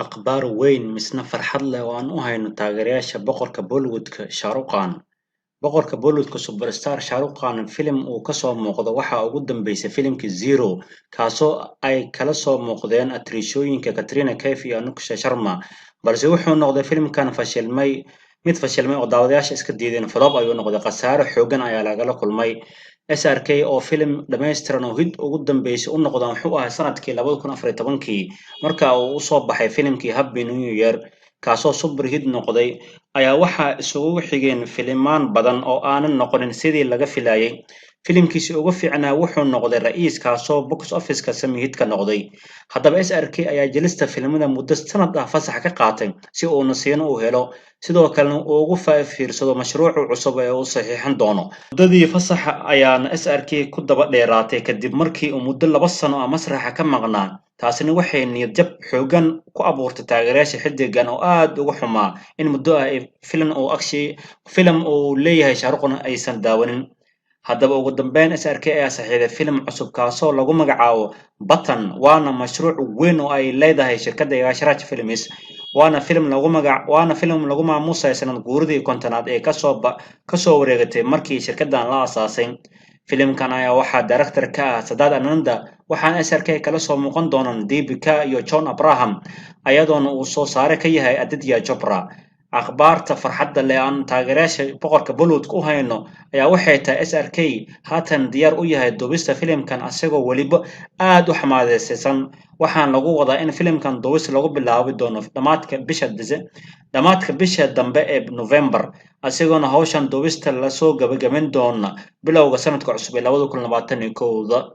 Akhbaar weyn misna farxad leh oo aan u hayno taageerayaasha boqorka Bollywood-ka Shah Rukh Khan. Boqorka Bollywood-ka superstar Shah Rukh Khan filim uu ka soo muuqdo waxa ugu dambeysay filimkii Zero, kaasoo ay kala soo muuqdeen atriishooyinka Katrina Kaif iyo Anushka Sharma, balse wuxuu noqday filimkan mid fashilmay oo daawadayaasha iska diideen. Flop ayuu noqday, khasaare xooggan ayaa lagala kulmay. SRK oo filim dhammaystiran oo hit ugu dambeysay u noqda wuxuu ahaa sanadkii 2014 marka uu u soo baxay filimkii Happy New Year, kaasoo super hit noqday, ayaa waxaa isugu xigeen filimaan badan oo aanan noqonin sidii laga filayay. Filimkiisii ugu fiicnaa wuxuu noqday Ra'iis, kaasoo box office-ka semi-hit ka noqday. Haddaba SRK ayaa jelista filimada muddo sanad ah fasax ka qaatay si uu nasiino u helo, sidoo kalena uu ugu fiirsado mashruuca cusub ee uu saxiixan doono. Muddadii fasaxa ayaana SRK ku daba dheeraatay kadib markii uu muddo 2 sano ah masraxa ka maqnaa. Taasina waxay niyad jab xooggan ku abuurtay taageerayaasha xiddigan oo aad uga xumaa in muddo ah filim uu leeyahay Shah Rukh aysan daawanin. Haddaba ugu dambeyn SRK ayaa saxiixday filim cusub kaasoo lagu magacaabo Batan, waana mashruuc weyn oo ay leedahay shirkadda Yash Films, waana filim lagu maamuusayo sanad guuridii 50aad ee kasoo wareegatay markii shirkaddan la aasaasay. Filimkan ayaa waxaa director ka ah Sadat Ananda, waxaana SRK kala soo muuqan doonaan Deepika iyo John Abraham, iyadoona uu soo saare ka yahay Aditya Chopra. Akhbaarta farxadda leh aan taageerayaasha boqorka Bollywood u hayno ayaa waxay tahay SRK haatan diyaar u yahay duubista filimkan isagoo weliba aad u xamaasaysan. Waxaan lagu wadaa in filimkan duubis lagu bilaabi doono dhammaadka bisha dambe ee November, isagoona hawshan duubista lasoo gabagabayn doona bilowga sanadka cusub ee 2021.